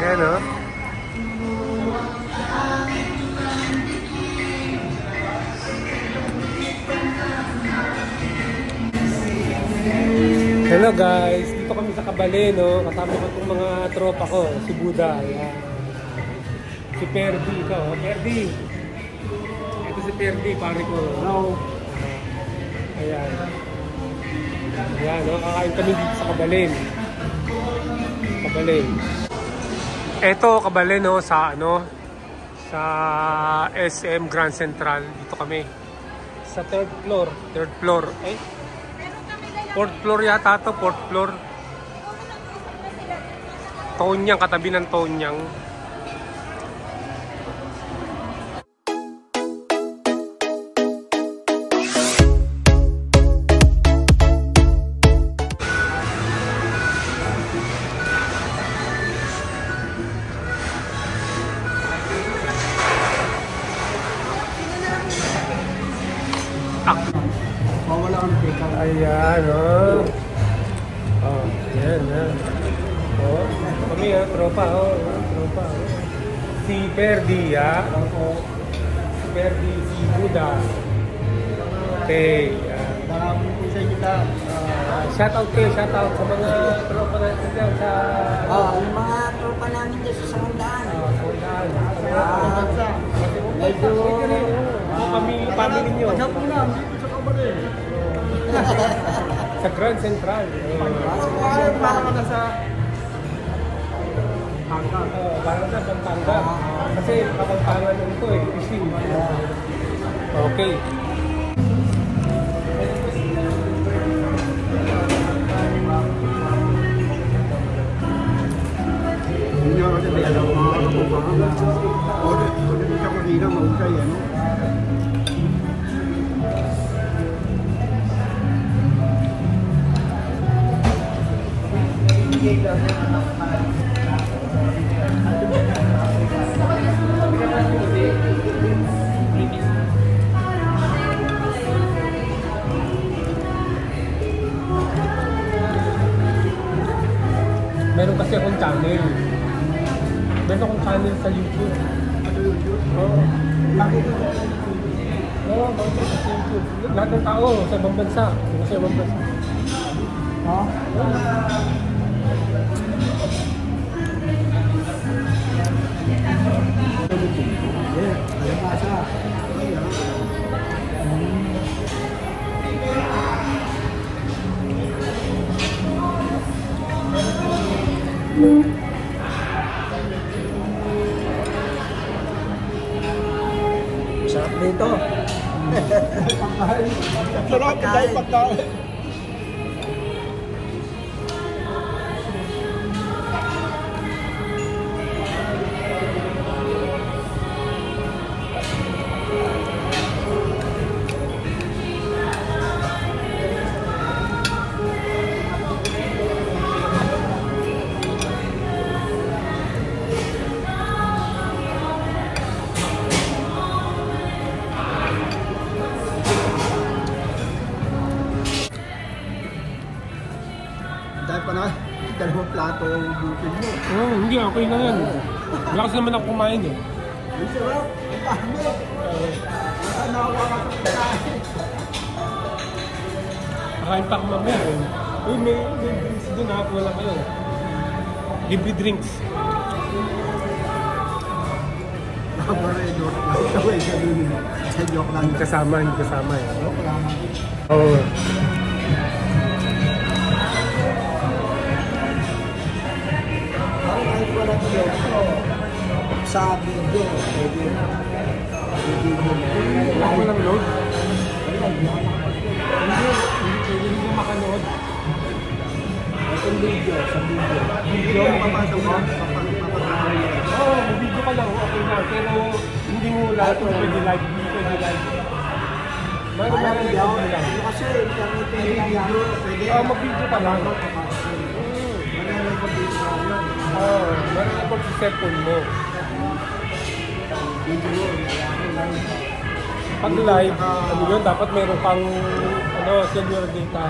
Ayan o. Hello guys, dito kami sa Cabale, no? Kasama ko itong mga tropa ko, si Buda, ayan. Si Perdi, ito, Perdi. Ito si Perdi, pare ko. Hello. Ayan. Ayan, no? Kakain kami dito sa Cabale. Cabale. Ito, Cabale, no? Sa, sa SM Grand Central. Dito kami. Sa third floor. Third floor. Eh? Fourth floor yata ito, fourth floor. Tonyang, katabi ng Tonyang. Wala kang peka. Ayan, oh. Oh, ayan, ayan. Oh, kami, tropa, tropa. Si Perdi, si Perdi, si Buda. Okay, Maraming po sa inyo lang. shoutout sa mga tropa natin dyan sa... yung mga tropa namin dyan sa Samandaan. Medyo... Family nyo. Pagkap mo na, dito sa Cabale. Sa Grand Central. Parang ka na sa... Parang sa Pampanga. Kasi kapagpangan nito fishing. Okay. Hindi naman kasi may alam mga kapagpangan. O din siya kanina, mausay, ano? Meron kasi akong channel. Meron akong channel sa YouTube. Oo. Bakit? Oo, bakit sa YouTube? Lahat ng tao sa ibang bansa. Sa ibang bansa. Ha? Sarap dito. Sarap, dahil pagkain. Dahil pa na, dalawang plato ang bukin mo. Hindi, okay lang yan. Wala kasi naman ako kumain eh. Ang sarap, ang dami. Nakanawa ka sa pagkain. Kakain pa ako mamaya eh. Uy, may drinks doon ha, wala kayo. Libre drinks. Joke lang. Hindi kasama eh. Joke lang. Oo. Sa video. Wala mo lang load? Hindi makanood. Itong video, sa video. Video mo papasok mo? Oo, video ka lang. Okay na. Pero hindi mo lahat yung pwede live. Hindi pwede live. Kaya video. lang. Kasi internet yung lang. Mag-video ka lang. Meron sa cellphone mo. Pag live, ano yun, dapat meron pang cellular data.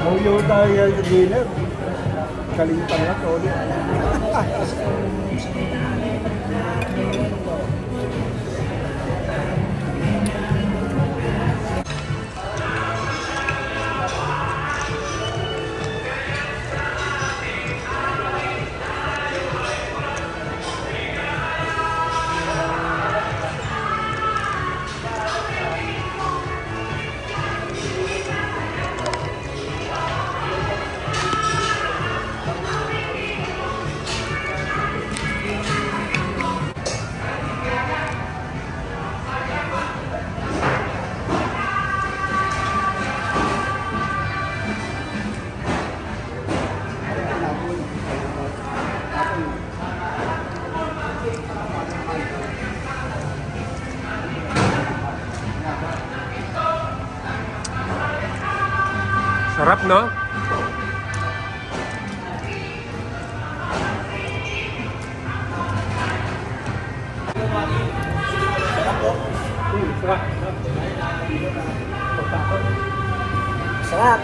Pauyo tayo yan sa dealer. Galing pa nga, Tony. Sarap, no? Sarap.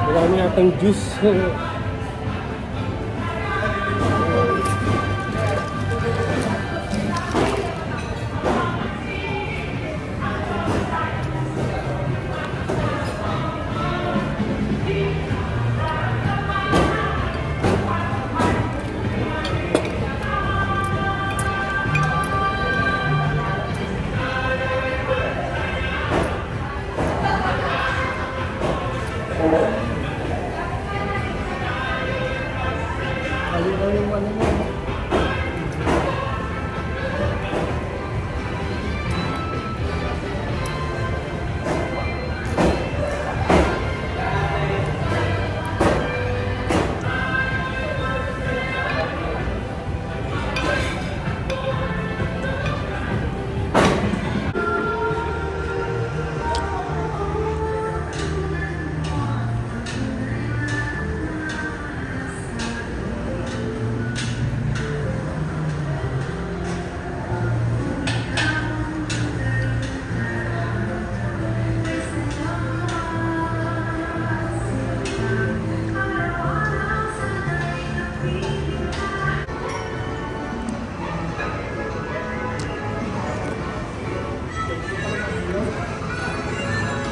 Marami natang juice.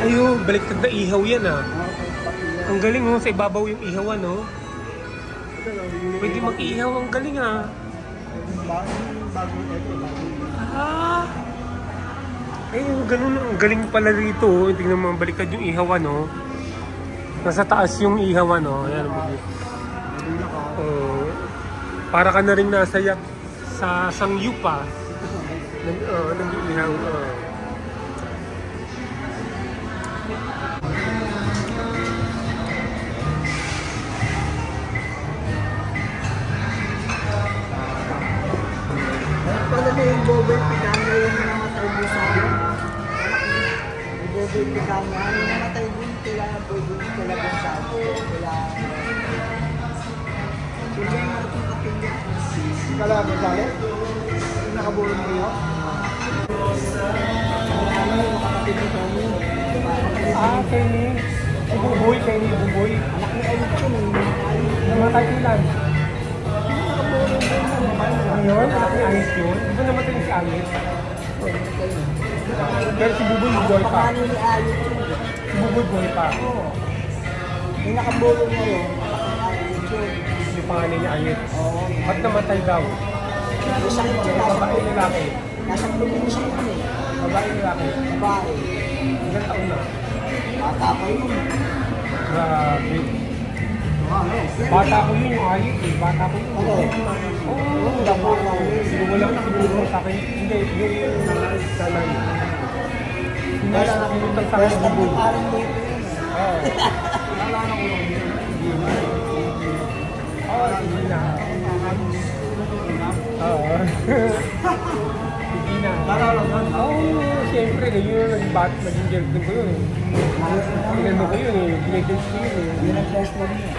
Ayo, baliktad na ihaw yan ah. Ang galing oh, sa ibabaw yung ihawan oh. Pwede mag-ihaw, ang galing ah. Ah. Ayun, ganun, ang galing pala rito oh. Tingnan mo, baliktad yung ihawan oh. Nasa taas yung ihawan oh. Ayan, oh. Para ka na rin nasa sa sangyupa. Nag-ihaw oh. Pala na yung Bobel Picana yung namatay mo sa akin. Yung Bobel Picana, yung namatay mo, kailangan pwede yung talagang sa akin. Kailangan. Sila yung natin kapilya. Kala mo tayo? Nakabulong mo yun? Kailangan yung kapatid ni Tony. Ah, Kenny. Buboy, Kenny, buboy. Anak ni Ayot ko, Namatay kailan? nakabulong mo yun. Ngayon, anak ni Ayos yun. Di ba namatay si Ayos? Pero si Buboy, buboy pa. Pangano ni Ayot yun. Si Buboy, buboy pa. Oo. Yung nakabulong mo yun, Ayot yun. Yung pangalan niya Ayos. Oo. Ba't namatay daw? Yung sakit yun, nasa Babae lalaki. nasa probinsya yun eh. Babae lalaki. Babae. Ilang taon na? Bata pa yun. Grabe. Bata ko yun, yung Ayos eh. Bata ko yun. Ano? Oo, dapat ako. Siguro lang siguro sa akin. Hindi, yung nanay. Sinutang sa akin ang bubo. Parang dito yun. Oo. Oo, sige na. Oo. Sige na. Oo, siyempre, yun yung naging girlfriend ko yun eh. Pinano ko yun eh, binigils ko yun eh. Yun ang best mo niya.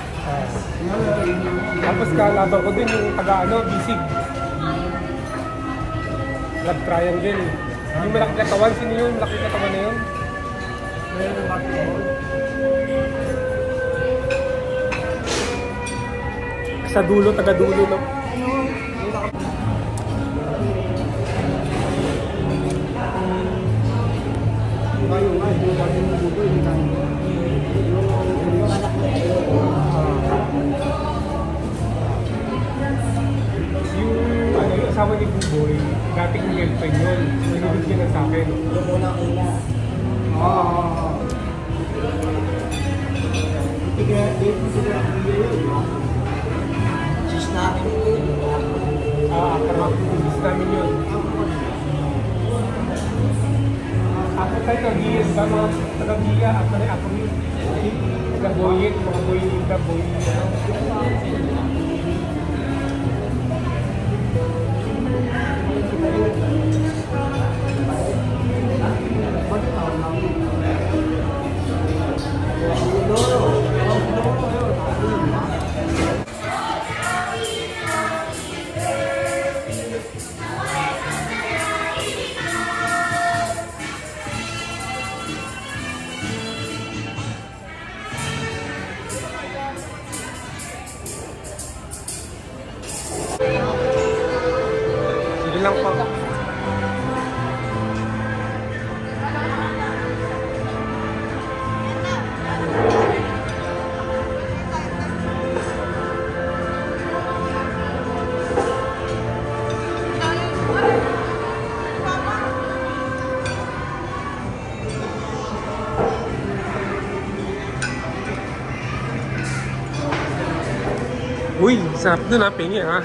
Tapos kalaban ko din yung taga-ano, bisig. Love triangle. Yung malaki katawan, sino yun? Malaki katawan na yun? Sa dulo, taga-dulo no? Yung asawa ni Buboy, dating girlfriend yun. Sinunod niya na sa akin. Yung unang ina. Sis namin yun. Karapos namin yun. Ako tayo nag-iyan ba mga taga-giya? Ako na ako yun. Taga-boyit, mga boyit, taga-boyit. Sige lang po. Uy, sarap dun ha, pengi ha.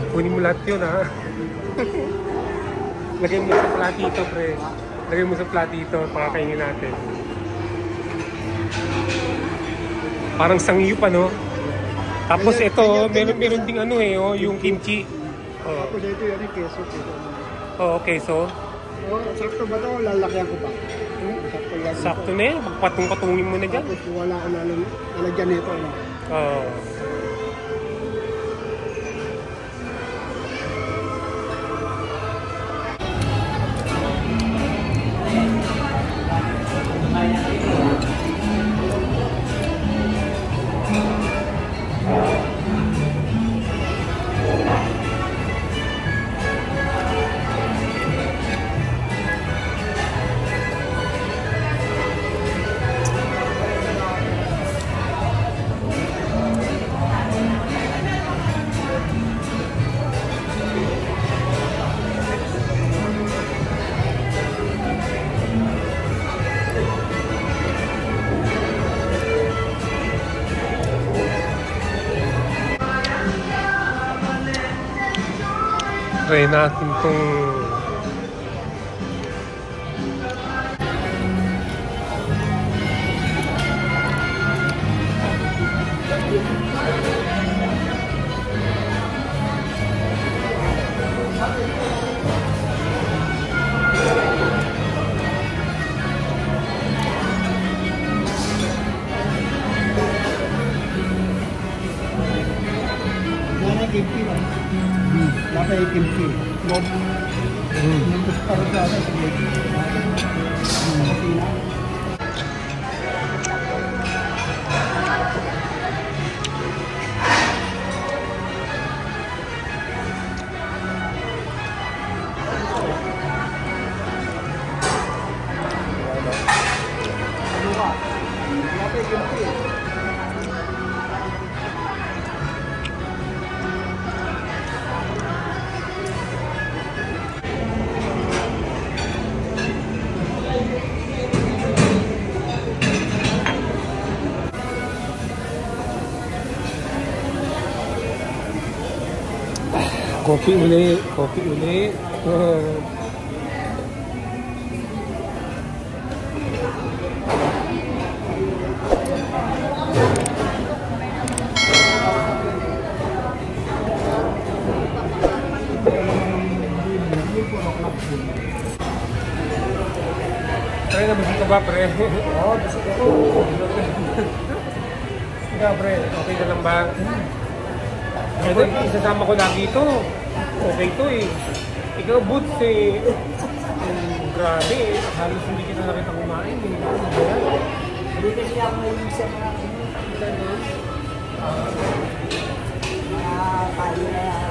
Kunin mo lahat yun ha. Lagay mo sa platito pre. Lagay mo sa platito, pakakainin natin. Parang sangyo pa no. Tapos ito, meron ding ano eh, oh, yung kimchi. Oh. Tapos ito yun yung keso. Oh, okay, so. Sakto ba ito? Lalakyan ko pa. Sakto na yan, magpatong-patungin mo na dyan. Tapos wala ko nalagyan nito. Oh. Try natin itong kimchi ba? Dapat yung kimchi. Gusto pa rin sa akin. Kopi uli. ba, pre? Oo, gusto ko. Ikaw, pre, okay ka lang ba? Ito, isasama ko lagi ito. Okay to eh. Ikaw, Boots eh. Grabe eh. Halos hindi kita nakita kumain eh. Hindi kasi ako ngayon sa mga ano, mga kaya